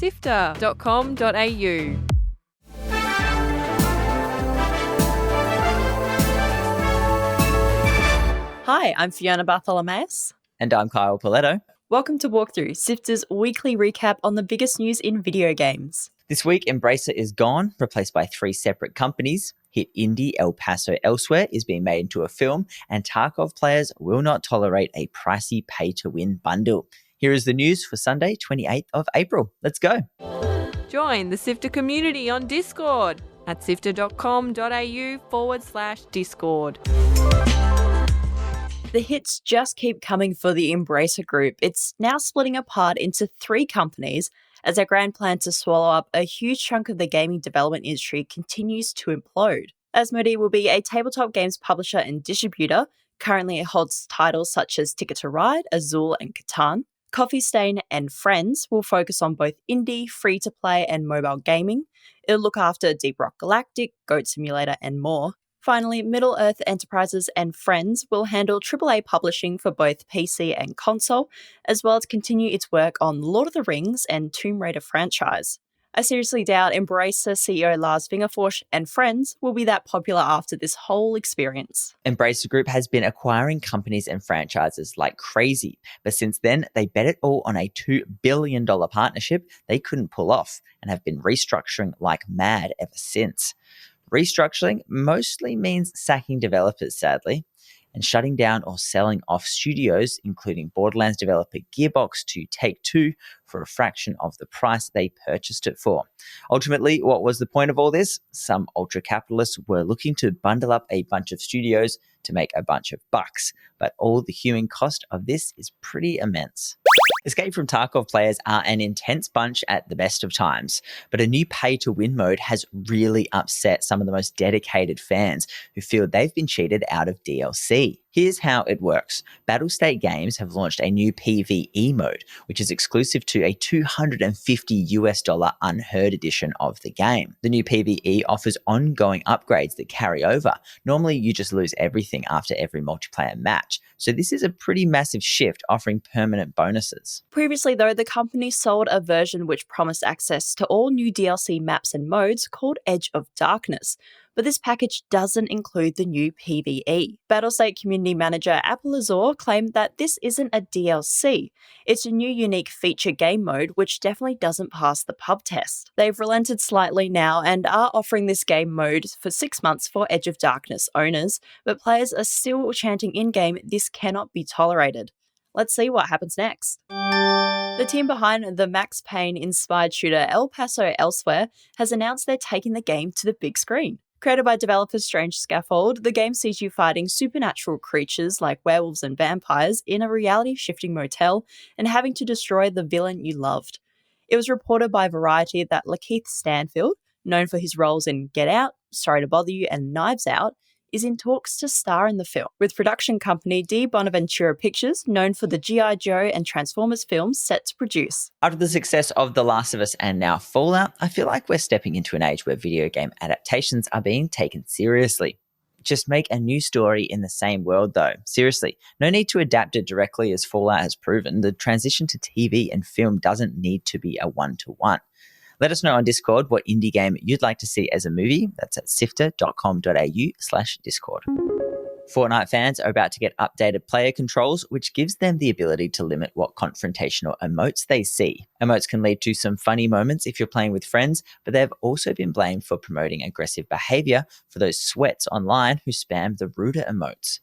sifter.com.au. Hi, I'm Fiona Bartholomeus. And I'm Kyle Paletto. Welcome to Walkthrough, Sifter's weekly recap on the biggest news in video games. This week, Embracer is gone, replaced by 3 separate companies. Hit indie El Paso Elsewhere is being made into a film, and Tarkov players will not tolerate a pricey pay-to-win bundle. Here is the news for Sunday, 28th of April. Let's go. Join the Sifter community on Discord at sifter.com.au/Discord. The hits just keep coming for the Embracer Group. It's now splitting apart into 3 companies as their grand plan to swallow up a huge chunk of the gaming development industry continues to implode. Asmodee will be a tabletop games publisher and distributor. Currently it holds titles such as Ticket to Ride, Azul and Catan. Coffee Stain and Friends will focus on both indie, free-to-play and mobile gaming. It'll look after Deep Rock Galactic, Goat Simulator and more. Finally, Middle-earth Enterprises and Friends will handle AAA publishing for both PC and console, as well as continue its work on Lord of the Rings and Tomb Raider franchise. I seriously doubt Embracer CEO Lars Vingerfors and Friends will be that popular after this whole experience. Embracer Group has been acquiring companies and franchises like crazy, but since then, they bet it all on a $2 billion partnership they couldn't pull off and have been restructuring like mad ever since. Restructuring mostly means sacking developers, sadly, and shutting down or selling off studios, including Borderlands developer Gearbox to Take-Two, for a fraction of the price they purchased it for. Ultimately, what was the point of all this? Some ultra-capitalists were looking to bundle up a bunch of studios to make a bunch of bucks, but all the human cost of this is pretty immense. Escape from Tarkov players are an intense bunch at the best of times, but a new pay-to-win mode has really upset some of the most dedicated fans who feel they've been cheated out of DLC. Here's how it works. Battlestate Games have launched a new PvE mode, which is exclusive to a $250 unheard edition of the game. The new PvE offers ongoing upgrades that carry over. Normally, you just lose everything after every multiplayer match, so this is a pretty massive shift, offering permanent bonuses. Previously, though, the company sold a version which promised access to all new DLC maps and modes called Edge of Darkness, but this package doesn't include the new PvE. Battlestate community manager Apple Azor claimed that this isn't a DLC. It's a new unique feature game mode which definitely doesn't pass the pub test. They've relented slightly now and are offering this game mode for 6 months for Edge of Darkness owners, but players are still chanting in-game this cannot be tolerated. Let's see what happens next. The team behind the Max Payne-inspired shooter El Paso Elsewhere has announced they're taking the game to the big screen. Created by developer Strange Scaffold, the game sees you fighting supernatural creatures like werewolves and vampires in a reality-shifting motel and having to destroy the villain you loved. It was reported by Variety that Lakeith Stanfield, known for his roles in Get Out, Sorry to Bother You and Knives Out, is in talks to star in the film, with production company D. Bonaventura Pictures, known for the G.I. Joe and Transformers films, set to produce. After the success of The Last of Us and now Fallout, I feel like we're stepping into an age where video game adaptations are being taken seriously. Just make a new story in the same world though. Seriously, no need to adapt it directly as Fallout has proven. The transition to TV and film doesn't need to be a one-to-one. Let us know on Discord what indie game you'd like to see as a movie. That's at sifter.com.au/Discord. Fortnite fans are about to get updated player controls, which gives them the ability to limit what confrontational emotes they see. Emotes can lead to some funny moments if you're playing with friends, but they've also been blamed for promoting aggressive behavior for those sweats online who spam the ruder emotes.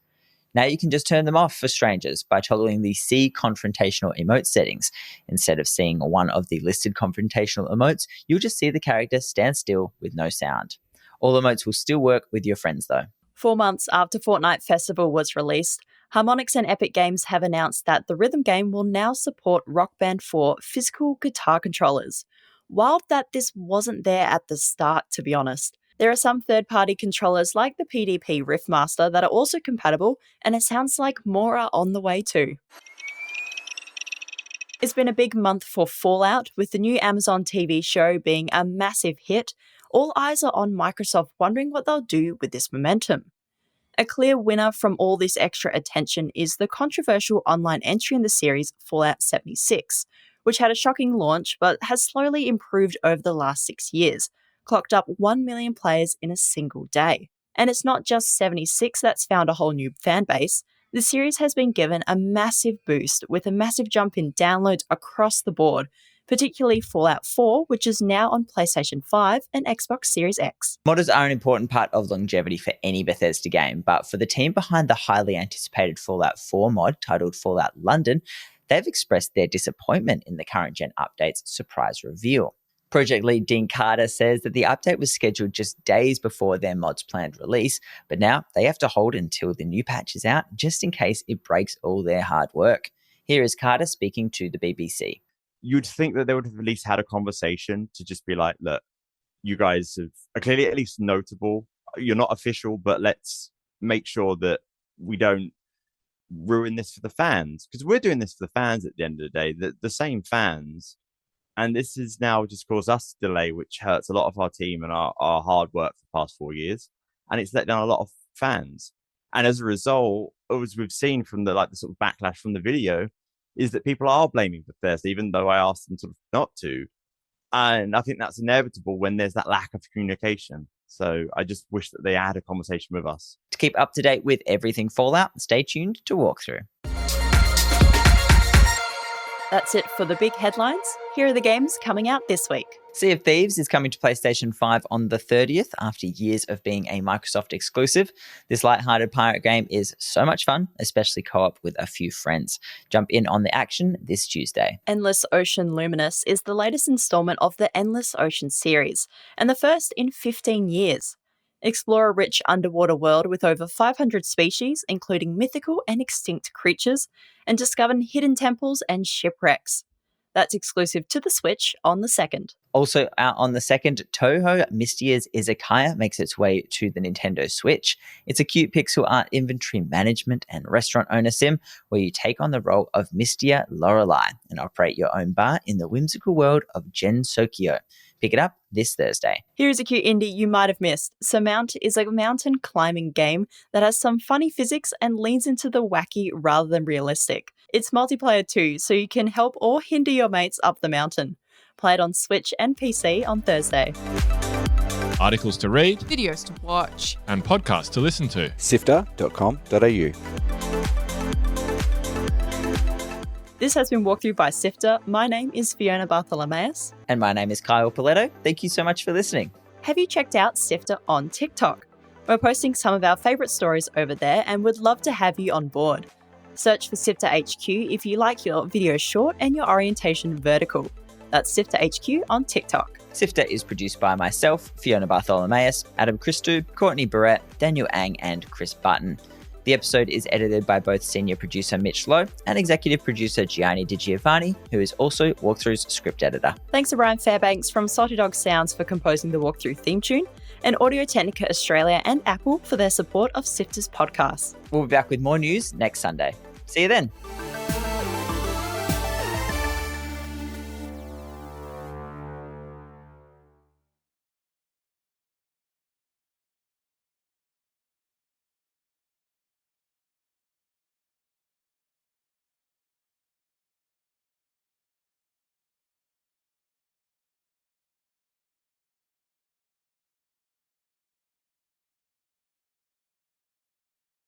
Now you can just turn them off for strangers by toggling the See Confrontational Emote settings. Instead of seeing one of the listed confrontational emotes, you'll just see the character stand still with no sound. All emotes will still work with your friends though. 4 months after Fortnite Festival was released, Harmonix and Epic Games have announced that the rhythm game will now support Rock Band 4 physical guitar controllers. Wild that this wasn't there at the start, to be honest. There are some third-party controllers like the PDP Riffmaster that are also compatible, and it sounds like more are on the way too. It's been a big month for Fallout, with the new Amazon TV show being a massive hit. All eyes are on Microsoft wondering what they'll do with this momentum. A clear winner from all this extra attention is the controversial online entry in the series Fallout 76, which had a shocking launch but has slowly improved over the last 6 years, clocked up 1 million players in a single day. And it's not just 76 that's found a whole new fan base. The series has been given a massive boost with a massive jump in downloads across the board, particularly Fallout 4, which is now on PlayStation 5 and Xbox Series X. Modders are an important part of longevity for any Bethesda game, but for the team behind the highly anticipated Fallout 4 mod titled Fallout London, they've expressed their disappointment in the current gen update's surprise reveal. Project lead Dean Carter says that the update was scheduled just days before their mod's planned release, but now they have to hold until the new patch is out just in case it breaks all their hard work. Here is Carter speaking to the BBC. You'd think that they would have at least had a conversation to just be like, look, you guys are clearly at least notable. You're not official, but let's make sure that we don't ruin this for the fans. Because we're doing this for the fans at the end of the day, the same fans. And this has now just caused us delay, which hurts a lot of our team and our hard work for the past 4 years. And it's let down a lot of fans. And as a result, as we've seen from the sort of backlash from the video, is that people are blaming Bethesda, even though I asked them sort of not to. And I think that's inevitable when there's that lack of communication. So I just wish that they had a conversation with us. To keep up to date with everything Fallout, stay tuned to Walkthrough. That's it for the big headlines. Here are the games coming out this week. Sea of Thieves is coming to PlayStation 5 on the 30th after years of being a Microsoft exclusive. This light-hearted pirate game is so much fun, especially co-op with a few friends. Jump in on the action this Tuesday. Endless Ocean Luminous is the latest installment of the Endless Ocean series, and the first in 15 years. Explore a rich underwater world with over 500 species, including mythical and extinct creatures, and discover hidden temples and shipwrecks. That's exclusive to the Switch on the 2nd. Also out on the 2nd, Toho Mystia's Izakaya makes its way to the Nintendo Switch. It's a cute pixel art inventory management and restaurant owner sim where you take on the role of Mystia Lorelei and operate your own bar in the whimsical world of Gen Sokyo. Pick it up this Thursday. Here's a cute indie you might have missed. Surmount is a mountain climbing game that has some funny physics and leans into the wacky rather than realistic. It's multiplayer too, so you can help or hinder your mates up the mountain. Play it on Switch and PC on Thursday. Articles to read, Videos to watch. and podcasts to listen to. sifter.com.au. This has been Walkthrough by Sifter. My name is Fiona Bartholomeus. And my name is Kyle Paletto. Thank you so much for listening. Have you checked out Sifter on TikTok? We're posting some of our favourite stories over there and would love to have you on board. Search for Sifter HQ if you like your video short and your orientation vertical. That's Sifter HQ on TikTok. Sifter is produced by myself, Fiona Bartholomeus, Adam Christou, Courtney Barrett, Daniel Ang, and Chris Button. The episode is edited by both senior producer Mitch Lowe and executive producer Gianni Di Giovanni, who is also Walkthrough's script editor. Thanks to Brian Fairbanks from Salty Dog Sounds for composing the Walkthrough theme tune, and Audio Technica Australia and Apple for their support of Sifter's podcast. We'll be back with more news next Sunday. See you then.